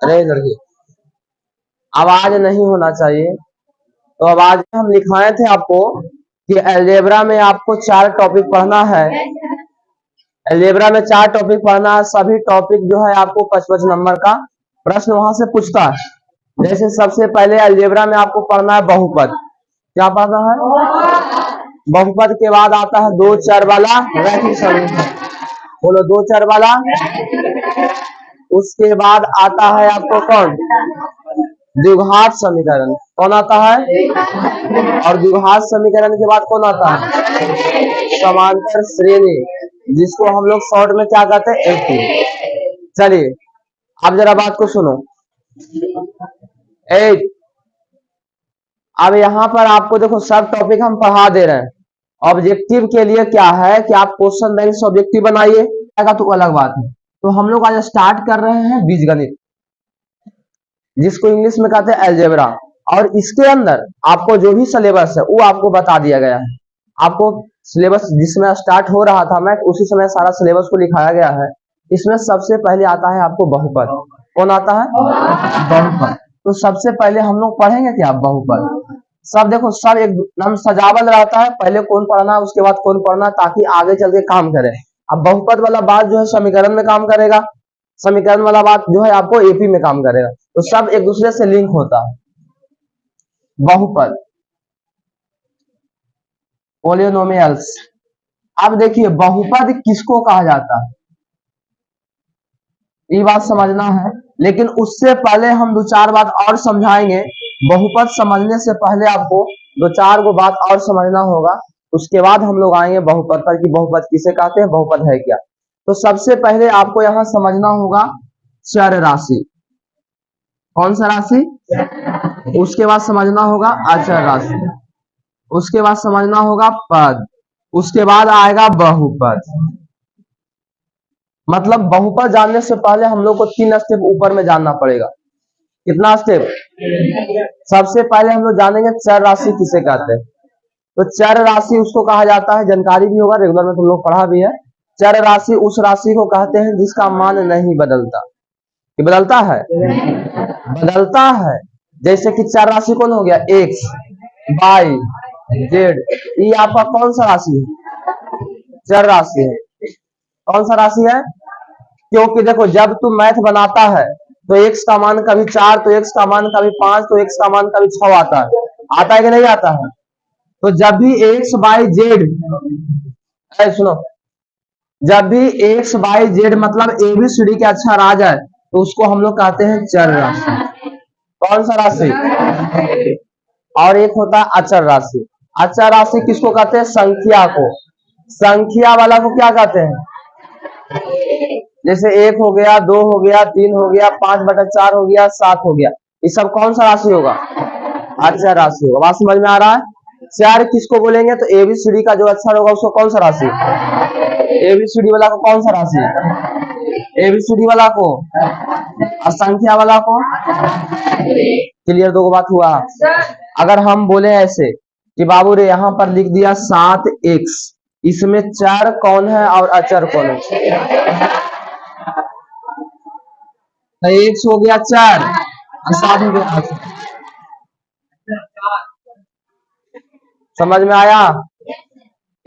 अरे लड़की, आवाज नहीं होना चाहिए। तो अब आज हम लिखाए थे आपको कि अलजेब्रा में आपको 4 टॉपिक पढ़ना है। अलजेब्रा में 4 टॉपिक पढ़ना है। सभी टॉपिक जो है आपको 55 नंबर का प्रश्न वहां से पूछता है। जैसे सबसे पहले अलजेब्रा में आपको पढ़ना है बहुपद। क्या पढ़ना है? बहुपद के बाद आता है 2 चर वाला रैखिक समीकरण। बोलो 2 चर वाला। उसके बाद आता है आपको कौन? द्विघात समीकरण। कौन आता है? और द्विघात समीकरण के बाद कौन आता है? समांतर श्रेणी, जिसको हम लोग शॉर्ट में क्या कहते हैं? एटी। चलिए अब जरा बात को सुनो। अब यहाँ पर आपको देखो सब टॉपिक हम पढ़ा दे रहे हैं। ऑब्जेक्टिव के लिए क्या है कि आप क्वेश्चन बैंक से ऑब्जेक्टिव बनाइए, तो अलग बात है। तो हम लोग आज स्टार्ट कर रहे हैं बीजगणित, जिसको इंग्लिश में कहते हैं अलजेब्रा। और इसके अंदर आपको जो भी सिलेबस है वो आपको बता दिया गया है। आपको सिलेबस जिसमें स्टार्ट हो रहा था मैं उसी समय सारा सिलेबस को लिखाया गया है। इसमें सबसे पहले आता है आपको बहुपद। कौन आता है? बहुपद। तो सबसे पहले हम लोग पढ़ेंगे क्या? बहुपद। सब देखो सब एकदम सजावल रहता है, पहले कौन पढ़ना है उसके बाद कौन पढ़ना, ताकि आगे चल के काम करे। अब बहुपद वाला बात जो है समीकरण में काम करेगा, समीकरण वाला बात जो है आपको एपी में काम करेगा। तो सब एक दूसरे से लिंक होता है। बहुपद, पॉलिनोमियल्स। अब देखिए बहुपद किसको कहा जाता है, ये बात समझना है। लेकिन उससे पहले हम 2-4 बात और समझाएंगे। बहुपद समझने से पहले आपको 2-4 को बात और समझना होगा। उसके बाद हम लोग आएंगे बहुपद पर कि बहुपद किसे कहते हैं, बहुपद है क्या। तो सबसे पहले आपको यहाँ समझना होगा चर राशि। कौन सा राशि? उसके बाद समझना होगा अचर राशि। उसके बाद समझना होगा पद। उसके बाद आएगा बहुपद। मतलब बहुपद जानने से पहले हम लोग को 3 स्टेप ऊपर में जानना पड़ेगा। कितना स्टेप? सबसे पहले हम लोग जानेंगे चर राशि किसे कहते हैं। तो चर राशि उसको कहा जाता है, जानकारी भी होगा, रेगुलर में तुम लोग पढ़ा भी है। चर राशि उस राशि को कहते हैं जिसका मान नहीं बदलता। कि बदलता है? बदलता है। जैसे कि चर राशि कौन हो गया? X, Y, Z. ये आपका कौन सा राशि है? चर राशि है। कौन सा राशि है? क्योंकि देखो जब तुम मैथ बनाता है तो एक्स का मान कभी 4, तो एक्स का मान कभी 5, तो एक्स का मान कभी 6 आता है। आता है कि नहीं आता है? तो जब भी एक्स बाई जेड, सुनो, जब भी एक्स बाई जेड मतलब एबीसीडी के अक्षर आ जाए तो उसको हम लोग कहते हैं चर राशि। कौन सा राशि? और एक होता है अचर राशि। अचर राशि किसको कहते हैं? संख्या को। संख्या वाला को क्या कहते हैं? जैसे 1 हो गया, 2 हो गया, 3 हो गया, 5/4 हो गया, 7 हो गया। ये सब कौन सा राशि होगा? अचर राशि होगा। बात समझ में आ रहा है? चर किसको बोलेंगे? तो एबीसीडी का जो अक्षर होगा उसको कौन सा राशि? एबीसीडी वाला को कौन सा राशि? एबीसीडी वाला को। और संख्या वाला को। क्लियर? 2 बात हुआ। अगर हम बोले ऐसे कि बाबू रे यहाँ पर लिख दिया 7x, इसमें चर कौन है और अचर कौन है? तो x हो गया चर और 7 हो गया अचर। समझ में आया?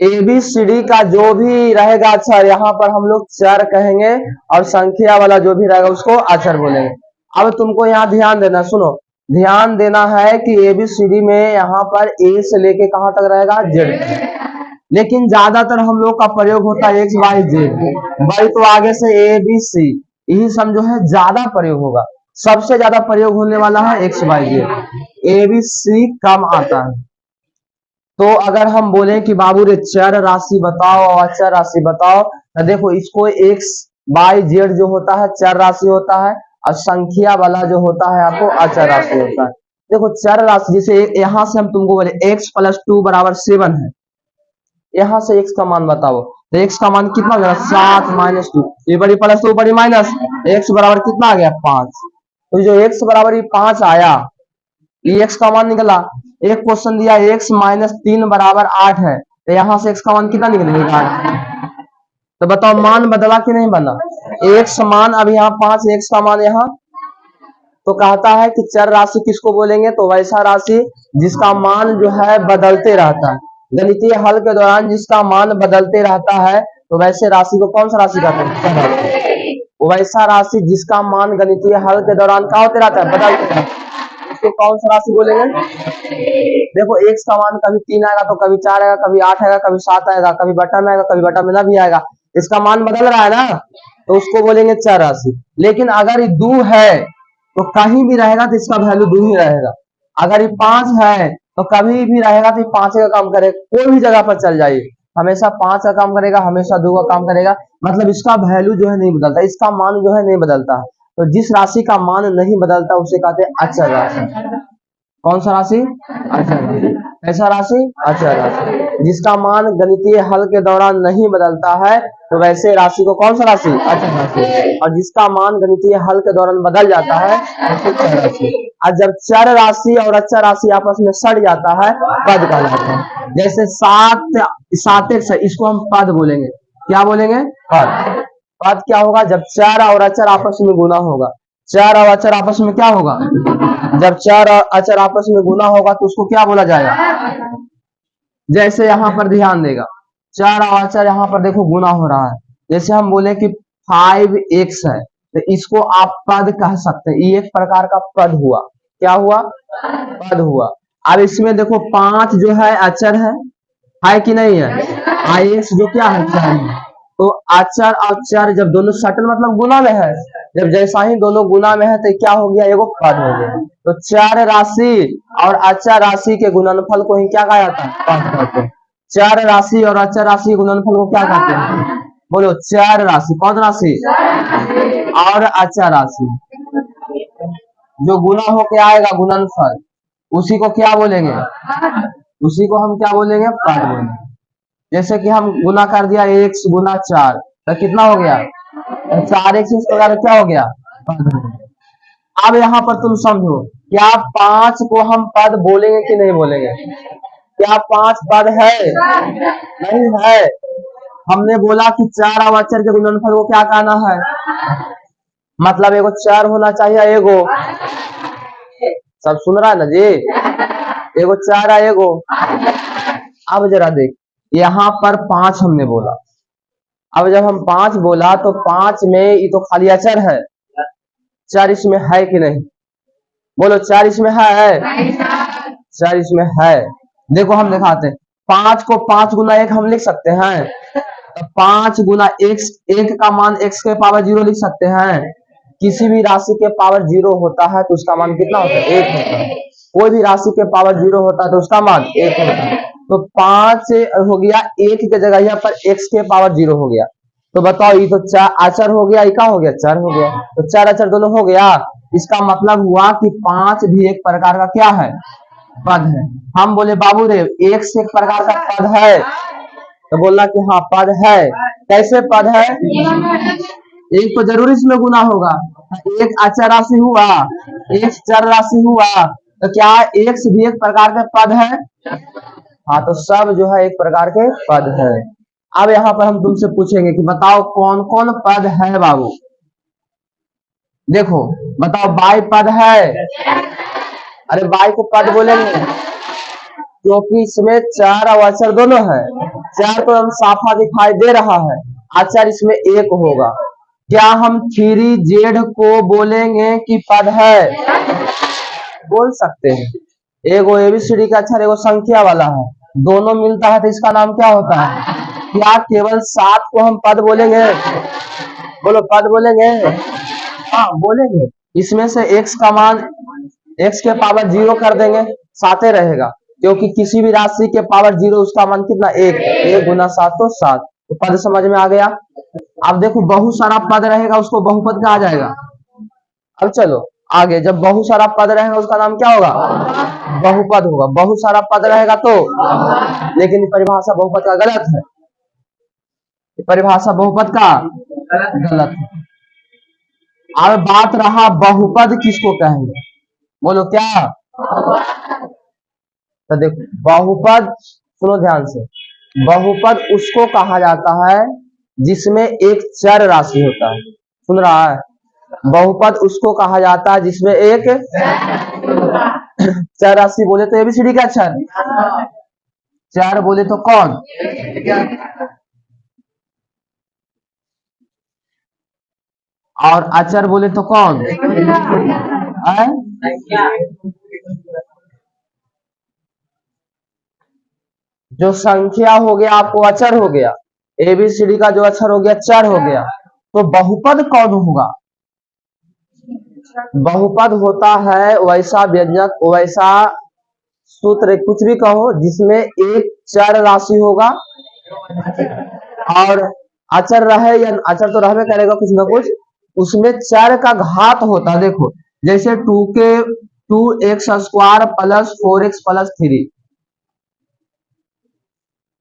एबीसीडी का जो भी रहेगा अक्षर यहाँ पर हम लोग चर कहेंगे, और संख्या वाला जो भी रहेगा उसको अचर बोलेंगे। अब तुमको यहाँ ध्यान देना, सुनो, ध्यान देना है कि एबीसीडी में यहाँ पर ए से लेके कहां तक रहेगा? जेड। लेकिन ज्यादातर हम लोग का प्रयोग होता है एक्स वाई जेड। वाई तो आगे से ए बी सी, यही समझो है ज्यादा प्रयोग होगा। सबसे ज्यादा प्रयोग होने वाला है X Y Z. A B C कम आता है। तो अगर हम बोले कि बाबू रे चर राशि बताओ और अचर राशि बताओ, तो देखो इसको एक्स बाई जेड जो होता है चर राशि होता है, और संख्या वाला जो होता है आपको अचर राशि होता है। देखो चर राशि, जैसे यहाँ से हम तुमको बोले x + 2 = 7 है। यहाँ से x का मान बताओ, तो x का मान कितना गया? 7 - 2। ये बड़ी प्लस तो बड़ी माइनस, x बराबर कितना आ गया? 5। तो जो x बराबर 5 आया, ये x का मान निकला। एक क्वेश्चन दिया x - 3 = 8 है, तो यहाँ से x का मान कितना निकलेगा? 8। तो बताओ मान बदला कि नहीं बना? x मान अब यहाँ 5, x का मान यहाँ तो कहता है कि चर राशि किसको बोलेंगे, तो वैसा राशि जिसका मान जो है बदलते रहता है, गणितीय हल के दौरान जिसका मान बदलते रहता है, तो वैसे राशि को कौन सा राशि कहते हैं, चर राशि। वैसा राशि जिसका मान गणितीय हल के दौरान क्या होते रहता है, बदलते रहता है, उसको कौन सा राशि बोलेंगे। देखो x का मान कभी 3 आएगा तो कभी 4 आएगा, कभी 8 आएगा, कभी 7 आएगा, कभी बटा में आएगा, कभी बटा में ना भी आएगा, इसका मान बदल रहा है ना, तो उसको बोलेंगे चर राशि। लेकिन अगर ये 2 है तो कहीं भी रहेगा तो इसका वैल्यू 2 ही रहेगा। अगर ये 5 है तो कभी भी रहेगा तो 5 का काम करेगा, कोई भी जगह पर चल जाइए हमेशा 5 का काम करेगा, हमेशा 2 का काम करेगा, मतलब इसका वैल्यू जो है नहीं बदलता, इसका मान जो है नहीं बदलता है। तो जिस राशि का मान नहीं बदलता उसे कहते हैं अचर राशि। कौन सा राशि, अचर राशि। ऐसा राशि अचर राशि, जिसका मान गणितीय हल के दौरान नहीं बदलता है तो वैसे राशि को कौन सा राशि, अचर राशि। और जिसका मान गणितीय हल के दौरान बदल जाता है उसे चर राशि। और जब चर राशि और अचर राशि आपस में सड़ जाता है पद कहलाता है। जैसे 7 x है, इसको हम पद बोलेंगे, क्या बोलेंगे, पद। पद क्या होगा, जब चर और अचर आपस में गुना होगा, चर और अचर आपस में क्या होगा, जब चर और अचर आपस में गुना होगा तो उसको क्या बोला जाएगा। जैसे यहाँ पर ध्यान देगा, चर और अचर यहाँ पर देखो गुना हो रहा है, जैसे हम बोले कि 5x है तो इसको आप पद कह सकते हैं, ये एक प्रकार का पद हुआ, क्या हुआ, पद हुआ। अब इसमें देखो 5 जो है अचर है कि नहीं है, x जो क्या है, चर है। तो अचर और चर जब दोनों सटल मतलब गुना में है, जब जैसा ही दोनों गुना में है तो क्या हो गया, एगो पद हो गया। तो चर राशि और अचर राशि के गुणनफल को ही क्या कहा जाता है, पद कहते हैं। चर राशि और अचर राशि के गुणनफल को क्या कहते हैं, बोलो, चर राशि। कौन राशि, और अचर राशि जो गुना होके आएगा गुणनफल, उसी को क्या बोलेंगे, उसी को हम क्या बोलेंगे, पद बोलेंगे। जैसे कि हम गुना कर दिया x गुना 4 तो कितना हो गया, 4x इस प्रकार क्या हो गया, पद हो गया। अब यहाँ पर तुम समझो, क्या 5 को हम पद बोलेंगे कि नहीं बोलेंगे, क्या 5 पद है, नहीं है। हमने बोला कि चर और अचर के गुणनफल को क्या कहना है, मतलब एगो चर होना चाहिए, एगो, सब सुन रहा है ना जी, एगो चर है एगो। अब जरा देख, यहाँ पर 5 हमने बोला, अब जब हम 5 बोला तो 5 में ये तो खाली अचर है, चर इसमें है कि नहीं, बोलो, चर इसमें है, चर इसमें है। देखो हम दिखाते हैं, 5 को 5 गुना 1 हम लिख सकते हैं, तो 5 गुना x, 1 का मान x के पावर 0 लिख सकते हैं। किसी भी राशि के पावर 0 होता है तो उसका मान कितना होता है, 1 होता है। कोई भी राशि के पावर 0 होता है तो उसका मान 1 होता है। तो 5 हो गया, 1 की जगह यहाँ पर x के पावर 0 हो गया, तो बताओ ये तो अचर हो गया, ये क्या हो गया, चर हो गया। तो चर अचर दोनों हो गया, इसका मतलब हुआ कि 5 भी एक प्रकार का क्या है, पद है। हम बोले बाबू रे 1 से एक प्रकार का पद है, तो बोलना कि हाँ पद है। कैसे पद है, एक तो जरूर इसमें गुना होगा, एक अचर राशि हुआ, एक चर राशि हुआ, तो क्या x भी एक प्रकार का पद है, हाँ, तो सब जो है एक प्रकार के पद है। अब यहाँ पर हम तुमसे पूछेंगे कि बताओ कौन कौन पद है बाबू, देखो बताओ, बाई पद है, अरे बाई को पद बोलेंगे क्योंकि इसमें चर और अचर दोनों है। चर तो हम साफा दिखाई दे रहा है, अचर इसमें एक होगा। क्या हम 3z को बोलेंगे कि पद है, बोल सकते हैं। एगो एबीसीडी का अक्षर एगो संख्या वाला है, दोनों मिलता है तो इसका नाम क्या होता है। क्या केवल 7 को हम पद बोलेंगे, बोलो पद बोलेंगे, हाँ बोलेंगे। इसमें से x का मान x के पावर 0 कर देंगे, 7 रहेगा, क्योंकि किसी भी राशि के पावर 0 उसका मान कितना, 1 गुना 7 तो 7, तो पद समझ में आ गया। अब देखो बहुत सारा पद रहेगा उसको बहुपद कहा जाएगा। अब चलो आगे, जब बहुत सारा पद रहेगा उसका नाम क्या होगा, बहुपद होगा। बहुत सारा पद रहेगा तो, लेकिन परिभाषा बहुपद का गलत है, परिभाषा बहुपद का गलत है। अब बात रहा बहुपद किसको कहेंगे, बोलो क्या, तो देखो बहुपद, सुनो ध्यान से, बहुपद उसको कहा जाता है जिसमें एक चर राशि होता है, सुन रहा है, बहुपद उसको कहा जाता है जिसमें एक चर राशि बोले तो एबीसीडी का अक्षर, चार बोले तो कौन, और अचर बोले तो कौन है? जो संख्या हो गया आपको अचर हो गया, एबीसीडी का जो अक्षर हो गया चर हो गया, तो बहुपद कौन होगा? बहुपद होता है वैसा व्यंजक, वैसा सूत्र, कुछ भी कहो, जिसमें एक चर राशि होगा और अचर रहे या अचर तो रहने करेगा कुछ ना कुछ, उसमें चर का घात होता है। देखो जैसे 2x² प्लस 4x प्लस 3,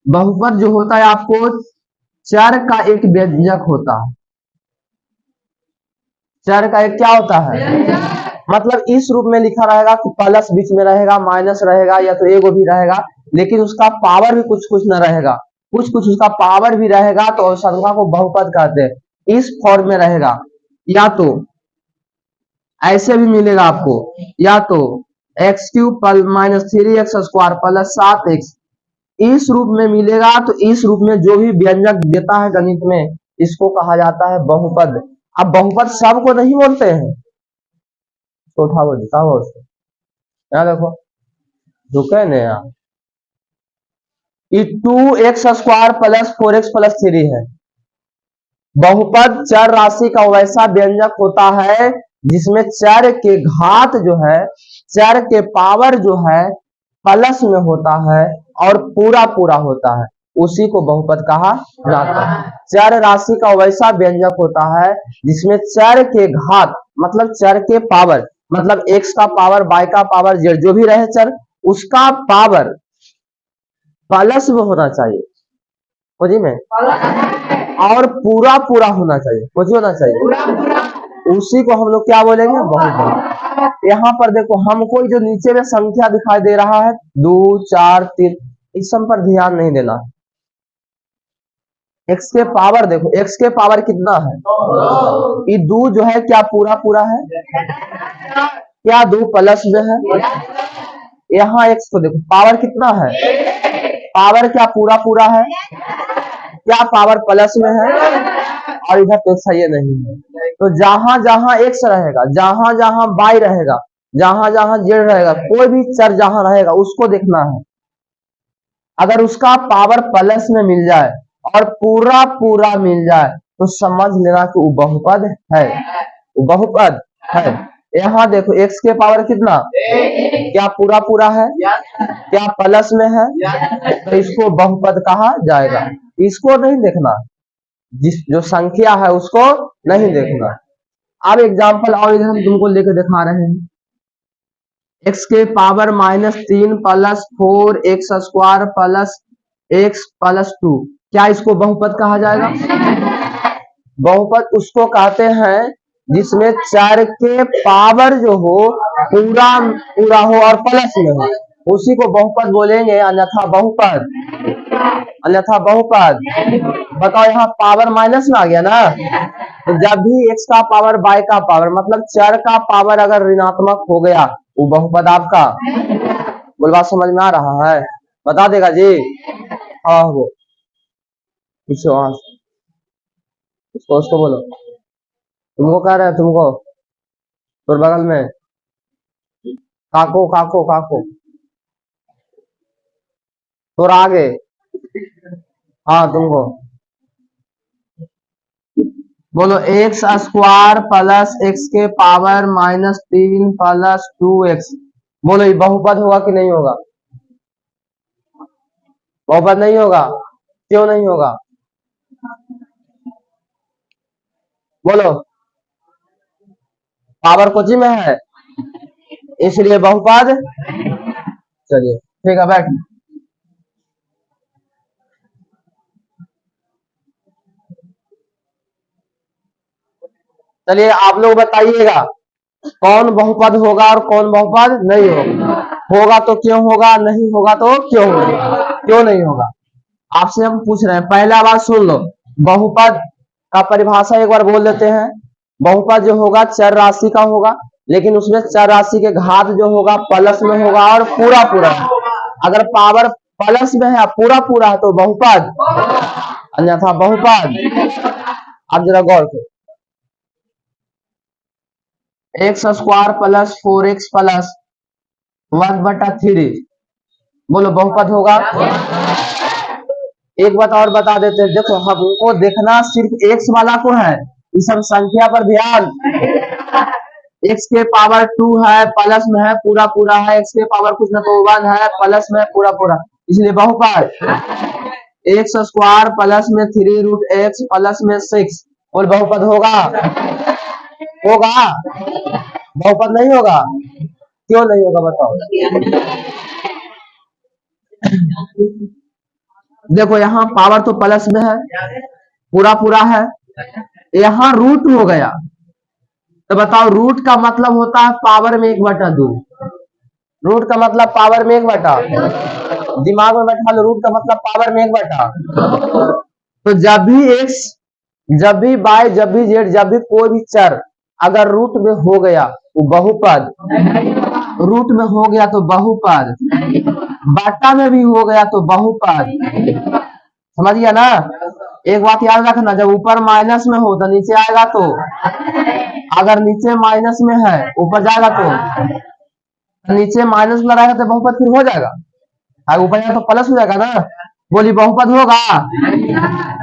बहुपद जो होता है आपको चर का एक व्यंजक होता है, चर का एक क्या होता है, मतलब इस रूप में लिखा रहेगा कि प्लस बीच में रहेगा, माइनस रहेगा, या तो एगो भी रहेगा, लेकिन उसका पावर भी कुछ कुछ न रहेगा, कुछ कुछ उसका पावर भी रहेगा, तो संख्या को बहुपद कहते हैं। इस फॉर्म में रहेगा, या तो ऐसे भी मिलेगा आपको, या तो x³ minus 3x² plus 7x, इस रूप में मिलेगा। तो इस रूप में जो भी व्यंजक देता है गणित में, इसको कहा जाता है बहुपद। अब बहुपद सबको नहीं बोलते हैं, तो उठाओ दिखाओ उसको, यहाँ देखो रुके न यहाँ, ये 2x² प्लस 4x प्लस 3 है। बहुपद चर राशि का वैसा व्यंजक होता है जिसमें चर के घात जो है, चर के पावर जो है प्लस में होता है और पूरा पूरा होता है, उसी को बहुपद कहा जाता है। चर राशि का वैसा व्यंजक होता है जिसमें चर के घात मतलब चर के पावर, मतलब x का पावर, y का पावर, z जो भी रहे चर, उसका पावर प्लस में होना चाहिए, समझी में, और पूरा पूरा होना चाहिए, कुछ होना चाहिए, उसी को हम लोग क्या बोलेंगे, बहुपद। यहाँ पर देखो हमको जो नीचे में संख्या दिखाई दे रहा है 2 4 3, इस सब पर ध्यान नहीं देना है। x के पावर देखो, x के पावर कितना है, ये 2 जो है क्या पूरा पूरा है, क्या 2 प्लस में है, यहाँ x को देखो पावर कितना है, पावर क्या पूरा पूरा है, क्या पावर प्लस में है, और इधर तो सही नहीं है। तो जहां जहां x रहेगा, जहां जहां y रहेगा, जहां जहां z रहेगा, कोई भी चर जहां रहेगा उसको देखना है। अगर उसका पावर प्लस में मिल जाए और पूरा पूरा मिल जाए तो समझ लेना कि वो बहुपद है, वो बहुपद है। यहाँ देखो x के पावर कितना, क्या पूरा पूरा है, क्या प्लस में है, तो इसको बहुपद कहा जाएगा। इसको नहीं देखना, जिस जो संख्या है उसको नहीं देखना। अब एग्जाम्पल और इधर हम तुमको लेकर दिखा रहे हैं, x के power -3 plus 4x² plus x plus 2, क्या इसको बहुपद कहा जाएगा? बहुपद उसको कहते हैं जिसमें चर के पावर जो हो पूरा पूरा हो और प्लस में हो, उसी को बहुपद बोलेंगे, अन्यथा बहुपद, अन्यथा बहुपद। बताओ यहाँ पावर माइनस में आ गया ना, तो जब भी x का पावर y का पावर मतलब चर का पावर अगर ऋणात्मक हो गया, वो बहुपद आपका। बोल बात समझ में आ रहा है? बता देगा जी। हाँ वो उसको बोलो, तुमको कह रहे हैं, तुमको तो बगल में काको काको काको थोड़ा आगे, हाँ तुमको बोलो x² प्लस x के पावर -3 प्लस 2x, बोलो ये बहुपद होगा कि नहीं होगा? बहुपद नहीं होगा, क्यों नहीं होगा? बोलो, पावर कोची में है इसलिए बहुपद। चलिए ठीक है, बैठ। चलिए आप लोग बताइएगा कौन बहुपद होगा और कौन बहुपद नहीं होगा। होगा तो क्यों होगा, नहीं होगा तो क्यों होगा, क्यों नहीं होगा, आपसे हम पूछ रहे हैं। पहला बात सुन लो, बहुपद का परिभाषा एक बार बोल देते हैं। बहुपद जो होगा चर राशि का होगा, लेकिन उसमें चर राशि के घात जो होगा प्लस में होगा और पूरा पूरा। अगर पावर प्लस में है पूरा पूरा है तो बहुपद, अन्यथा बहुपद। अब जरा गौर करो, x square plus 4x plus 1/3, बोलो बहुपद होगा। एक बात और बता देते हैं, देखो हमको देखना सिर्फ एक्स वाला को है, इस सब संख्या पर ध्यान। एक्स के पावर 2 है, प्लस में है पूरा पूरा है, एक्स के पावर कुछ ना तो 1 है, प्लस में पूरा पूरा, इसलिए बहुपद। एक्स स्क्वायर प्लस में 3√x प्लस में 6, और बहुपद होगा, होगा बहुपद नहीं होगा? क्यों नहीं होगा बताओ। देखो यहाँ पावर तो प्लस में है, पूरा पूरा है, यहाँ रूट हो गया, तो बताओ रूट का मतलब होता है पावर में 1/2। रूट का मतलब पावर में 1/2, दिमाग में बैठा लो, रूट का मतलब पावर में 1/2। तो जब भी एक्स, जब भी वाई, जब भी जेड, जब भी कोई भी चर अगर रूट में हो गया वो बहुपद, रूट में हो गया तो बहुपद, बाटा में भी हो गया तो बहुपद, समझ गया ना। एक बात याद रखना, जब ऊपर माइनस में हो तो नीचे आएगा तो, अगर नीचे माइनस में है ऊपर जाएगा तो नीचे माइनस में रहेगा तो बहुपद फिर हो जाएगा, अगर ऊपर जाएगा तो प्लस हो जाएगा ना, बोली बहुपद होगा।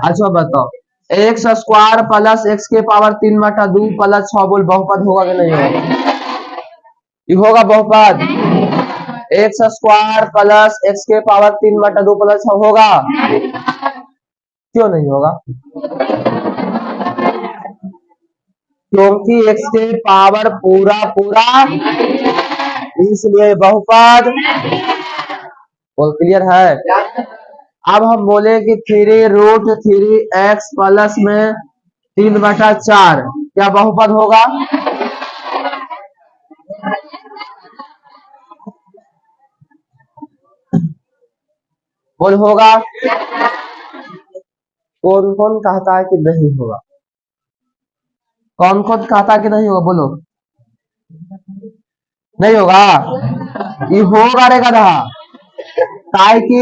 अच्छा बताओ, एक्स स्क्वायर प्लस एक्स के पावर 3/2 प्लस 6, बोल बहुपद होगा कि नहीं होगा? ये होगा बहुपद। एक्स स्क्वायर प्लस एक्स के पावर 3/2 प्लस 6 होगा, क्यों नहीं होगा? क्योंकि एक्स के पावर पूरा पूरा, इसलिए बहुपद। बोल क्लियर है? अब हम बोले कि 3√3x प्लस में 3/4 क्या बहुपद होगा? बोल होगा। कौन कौन कहता है कि नहीं होगा? कौन कौन कहता है कि नहीं होगा? बोलो नहीं होगा। ये होगा रे गधा, काहे कि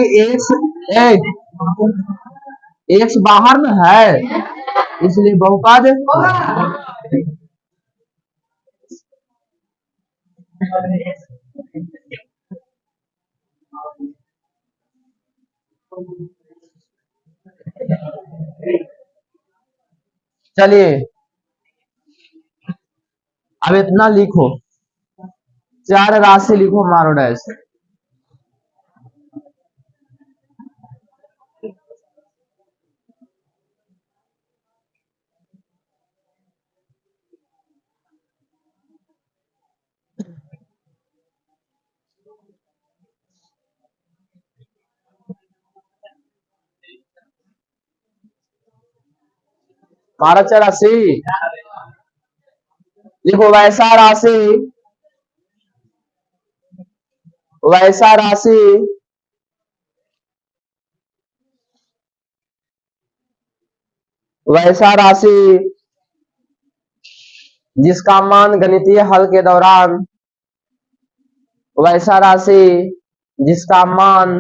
एक्स बाहर में है, इसलिए बहुपद। चलिए अब इतना लिखो, 4 राशि लिखो, मारो डैश। मारो 4 राशि लिखो, वैसा राशि, वैसा राशि वैसा राशि जिसका मान गणितीय हल के दौरान, वैसा राशि जिसका मान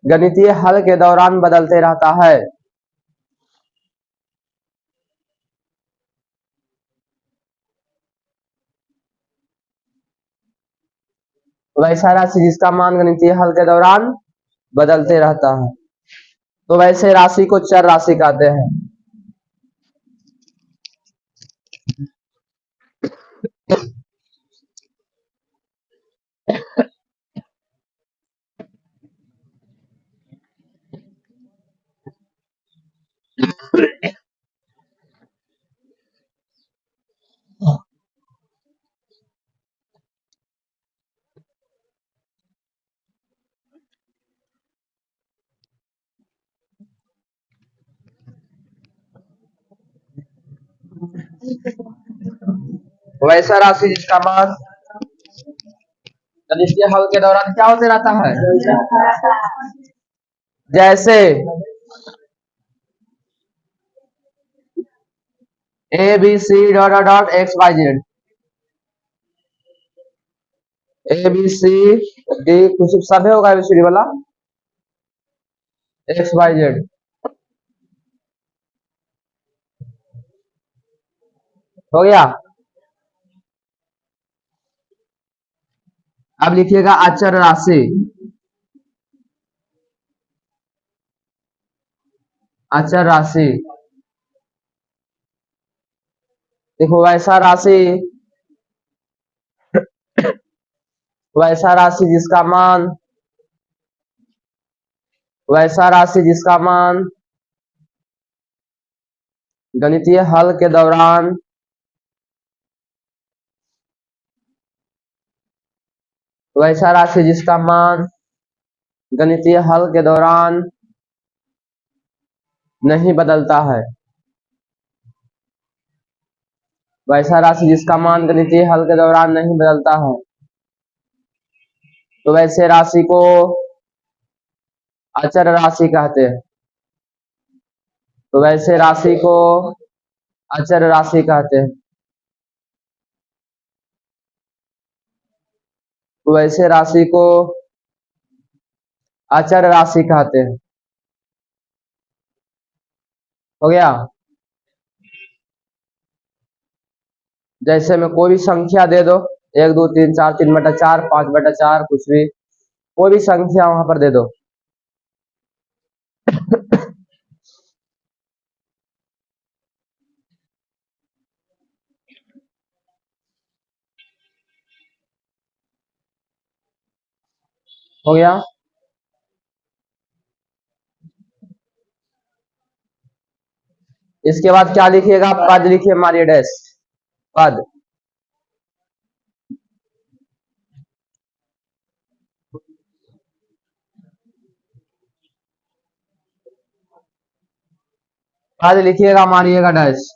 गणितीय हल के दौरान बदलते रहता है, वैसा राशि जिसका मान गणितीय हल के दौरान बदलते रहता है, तो वैसे राशि को चर राशि कहते हैं। वैसा राशि जिसका मान गणितीय हल के दौरान क्या होते रहता है, जैसे A B C dot dot dot X Y Z, A B C D कुछ सब होगा एबीसीडी वाला, एक्स वाई जेड। हो गया। अब लिखिएगा अचर राशि, अचर राशि। देखो वैसा राशि जिसका मान, वैसा राशि जिसका मान गणितीय हल के दौरान वैसा राशि जिसका मान गणितीय हल के दौरान नहीं बदलता है, वैसा राशि जिसका मान गणितीय हल के दौरान नहीं बदलता है, तो वैसे राशि को अचर राशि कहते हैं, तो वैसे राशि को अचर राशि कहते हैं, तो वैसे राशि को अचर राशि कहते हैं। हो गया। जैसे में कोई भी संख्या दे दो, 1 2 3 4, 3/4, 5/4, कुछ भी कोई भी संख्या वहां पर दे दो। हो गया। इसके बाद क्या लिखिएगा, पद लिखिए, मारिए डैश, पद। पद लिखिएगा, मारिएगा डैश।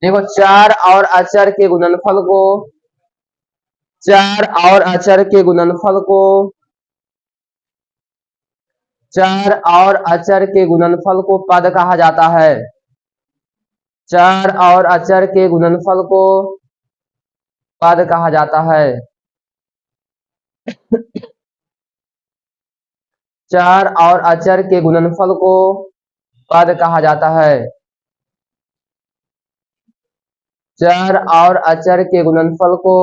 देखो चार और अचर के गुणनफल को, चार और अचर के गुणनफल को, चार और अचर के गुणनफल को पद कहा जाता है। चार और अचर के गुणनफल को पद कहा जाता है। चार और अचर के गुणनफल को पद कहा जाता है। चार और अचर के गुणनफल को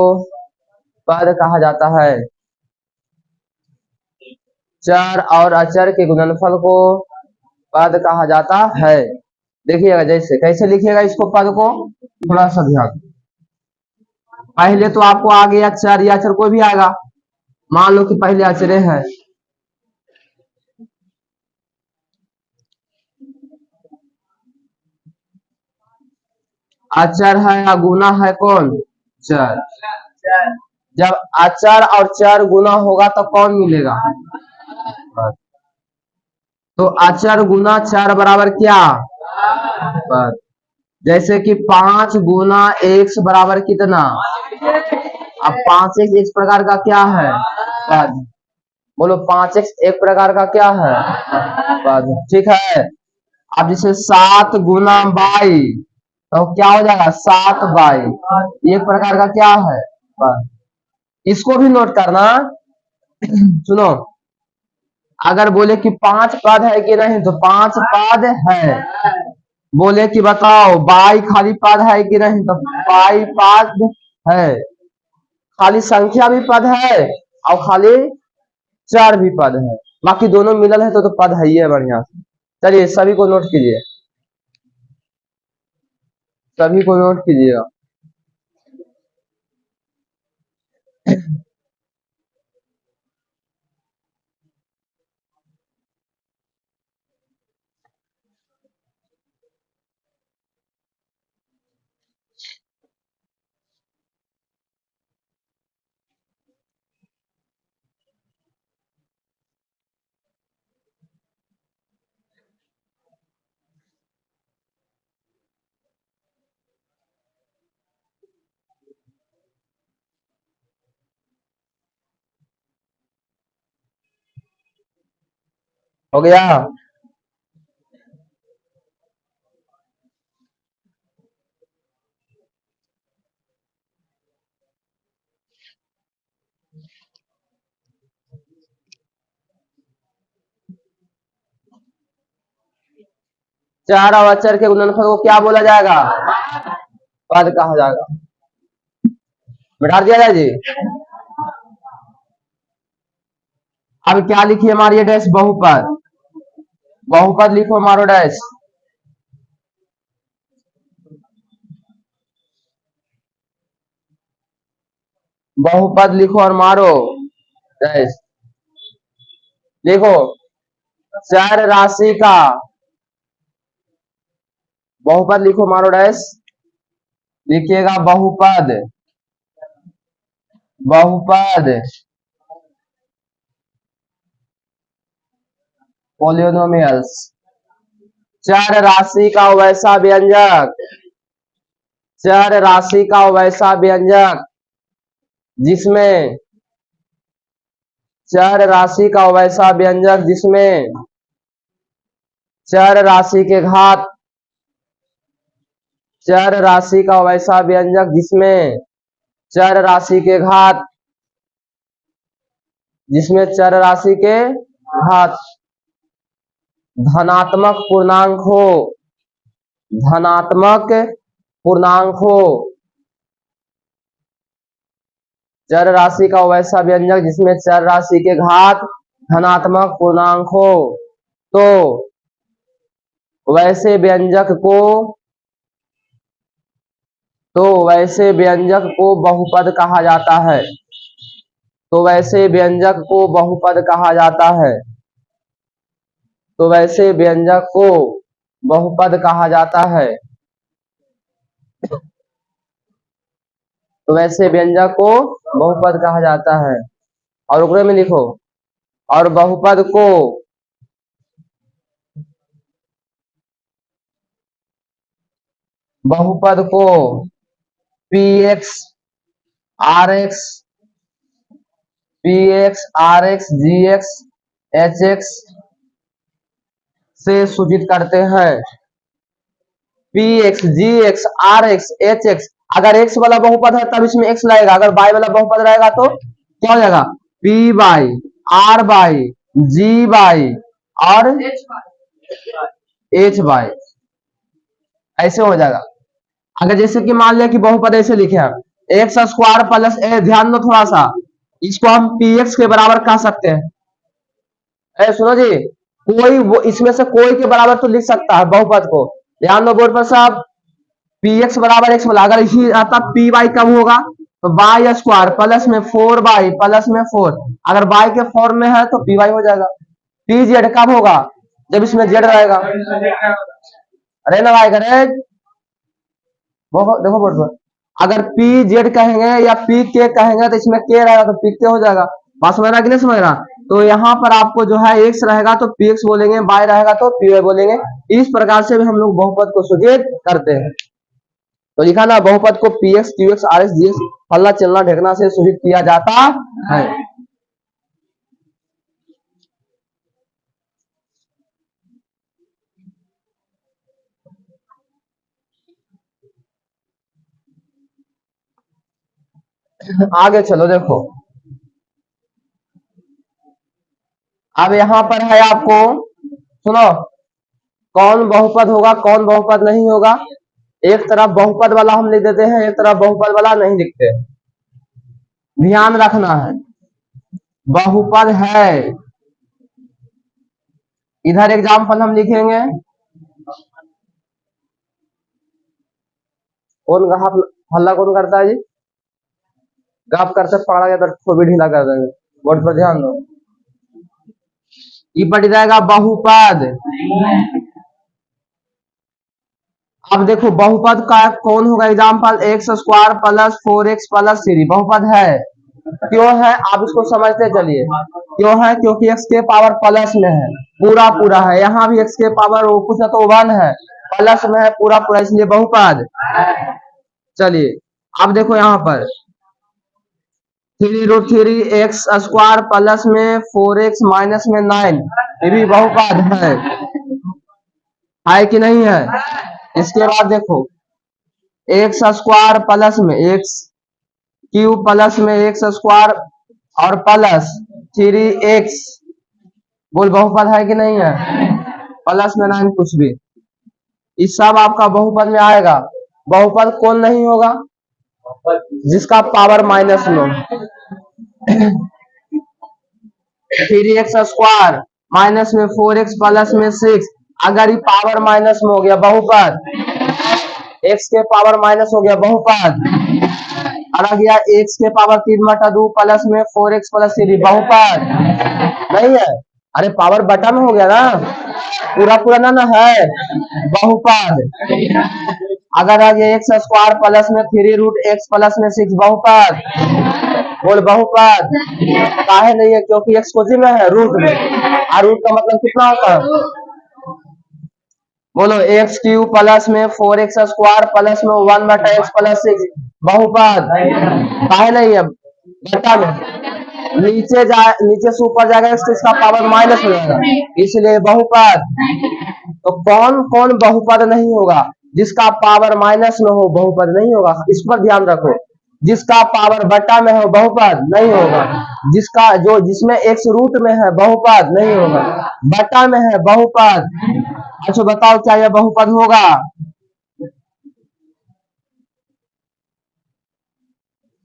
पद कहा जाता है। चार और अचर के गुणनफल को पद कहा जाता है। देखिएगा जैसे कैसे लिखिएगा इसको, पद को थोड़ा सा ध्यान। पहले तो आपको आ गया चर या अचर, कोई भी आएगा। मान लो कि पहले अचरे है, अचर है या गुना है, कौन, चर। जब अचर और चर गुना होगा तो कौन मिलेगा, तो अचर गुना चर बराबर क्या, पद। जैसे कि 5 गुना x बराबर कितना, अब 5x एक प्रकार का क्या है, पद। बोलो 5x एक प्रकार का क्या है, पद। ठीक है। अब जैसे 7 गुना y, तो क्या हो जाएगा, 7y, एक प्रकार का क्या है, पद। इसको भी नोट करना। सुनो, अगर बोले कि 5 पद है कि नहीं, तो 5 पद है। बोले कि बताओ बाई खाली पद है कि नहीं, तो बाई पद है। खाली संख्या भी पद है और खाली चर भी पद है, बाकी दोनों मिलल है तो पद है ही है, बढ़िया से। चलिए सभी को नोट कीजिए, सभी को नोट कीजिएगा। हो गया। चार अवचर के गुणनफल को क्या बोला जाएगा? पद कहा जाएगा। बैठा दिया जाए जी। अब क्या लिखिए हमारी ये डैश बहुपद, बहुपद लिखो हमारो डैश। बहुपद लिखो और मारो डैश। देखो चर राशि का बहुपद लिखो मारो डैश। लिखिएगा बहुपद, बहुपद पॉलिनोमियल्स, चर राशि का वैसा व्यंजक, चर राशि का वैसा व्यंजक जिसमें, चर राशि का वैसा व्यंजक जिसमें चर राशि के घात, चर राशि का वैसा व्यंजक जिसमें चर राशि के घात, जिसमें चर राशि के घात धनात्मक पूर्णांक हो, धनात्मक पूर्णांक हो, चर राशि का वैसा व्यंजक जिसमें चर राशि के घात धनात्मक पूर्णांक हो, तो वैसे व्यंजक को, तो वैसे व्यंजक को बहुपद कहा जाता है, तो वैसे व्यंजक को बहुपद कहा जाता है, तो वैसे व्यंजक को बहुपद कहा जाता है, तो वैसे व्यंजक को बहुपद कहा जाता है। और ऊपर में लिखो और बहुपद को, बहुपद को P X R X, P X R X G X H X से सूचित करते हैं। P X G X R X H X, अगर एक्स वाला बहुपद है तब इसमें एक्स लगेगा, अगर बाई वाला बहुपद रहेगा तो क्या हो जाएगा? P by R by G by और एच बाई, ऐसे हो जाएगा। अगर जैसे कि मान लिया कि बहुपद ऐसे लिखे हैं एक्स स्क्वायर प्लस ए, ध्यान दो थोड़ा सा, इसको हम पी एक्स के बराबर कह सकते हैं। सुनो जी, कोई वो इसमें से कोई के बराबर तो लिख सकता है बहुपद को, ध्यान दो बोर्ड पर साहब। पी एक्स बराबर एक्स बोला, अगर इसी आता पी वाई कब होगा तो बाई स्क्वायर प्लस में फोर बाई प्लस में फोर, अगर बाई के फॉर्म में है तो पी वाई हो जाएगा। पी जेड कब होगा? जब इसमें जेड रहेगा। अरे ना भाई करे, देखो बोर्ड पर, अगर पी जेड कहेंगे या पी के कहेंगे तो इसमें के रहेगा तो पी के हो जाएगा। बात समझ रहा कि नहीं समझ रहा? तो यहाँ पर आपको जो है एक्स रहेगा तो पी एक्स बोलेंगे, बाई रहेगा तो पी वाई बोलेंगे। इस प्रकार से भी हम लोग बहुपद को सूचित करते हैं। तो लिखा ना बहुपद को P X Q X R X G X फलना चलना ढेकना से सूचित किया जाता है। आगे चलो देखो, अब यहाँ पर है आपको, सुनो कौन बहुपद होगा कौन बहुपद नहीं होगा। एक तरफ बहुपद वाला हम लिख देते हैं, एक तरफ बहुपद वाला नहीं लिखते। ध्यान रखना है, बहुपद है, इधर एग्जाम्पल हम लिखेंगे, कौन हल्ला कौन करता है जी? गप करते पकड़ा गया तो भी ढीला कर देंगे। बोर्ड पर ध्यान दो, ये पड़ जाएगा बहुपद। अब देखो बहुपद का कौन होगा example, x square plus four x plus three बहुपद है। क्यों है आप इसको समझते चलिए, क्यों है? क्योंकि एक्स के पावर प्लस में है, पूरा पूरा है, यहाँ भी एक्स के पावर कुछ तो वन है, प्लस में है पूरा पूरा, इसलिए बहुपद। चलिए अब देखो यहाँ पर three root three X square plus में फोर एक्स माइनस में नाइन, ये भी बहुपद है कि नहीं है। इसके बाद देखो एक्स स्क्वायर प्लस में एक्स क्यूब प्लस में एक्स स्क्वायर और प्लस 3x, बोल बहुपद है कि नहीं है। प्लस में 9 कुछ भी, इस सब आपका बहुपद में आएगा। बहुपद कौन नहीं होगा, जिसका पावर माइनस में हो। 3x स्क्वायर माइनस में 4x प्लस में 6, अगर ये पावर माइनस में हो गया बहुपद, x के पावर माइनस हो गया बहुपद, और आ गया x के पावर 3/2 प्लस में 4x प्लस 3 बहुपद नहीं है। अरे पावर बटा में हो गया ना, पूरा पूरा ना है बहुपद। अगर आ गया एक्स स्क्वायर प्लस में 3√x प्लस में 6 बहुपद, बोल बहुपद काहे नहीं है, क्योंकि एक्स कोजी में है रूट में, और रूट का मतलब कितना होता है, बोलो एक्स क्यूब प्लस में 4x स्क्वायर प्लस में 1/x प्लस 6 बहुपद काहे नहीं है, बटा में नीचे से ऊपर जाएगा तो इसका पावर माइनस हो जाएगा, इसलिए बहुपद। तो कौन कौन बहुपद नहीं होगा, जिसका पावर माइनस में हो बहुपद नहीं होगा, इस पर ध्यान रखो। जिसका पावर बटा में हो बहुपद नहीं होगा, जिसमें एक्स रूट में है बहुपद नहीं होगा, बटा में है बहुपद। अच्छा बताओ क्या यह बहुपद होगा,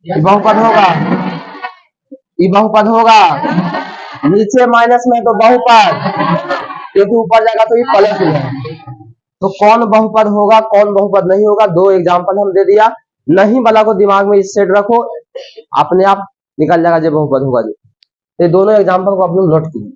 ये बहुपद होगा, ये बहुपद होगा। नीचे माइनस में तो बहुपद, क्योंकि ऊपर जाएगा तो ये प्लस हो जाएगा। तो कौन बहुपद होगा कौन बहुपद नहीं होगा, दो एग्जांपल हम दे दिया। नहीं वाला को दिमाग में सेट रखो, अपने आप निकल जाएगा जो बहुपद होगा। ये दोनों एग्जांपल को आप लोग नोट कीजिए।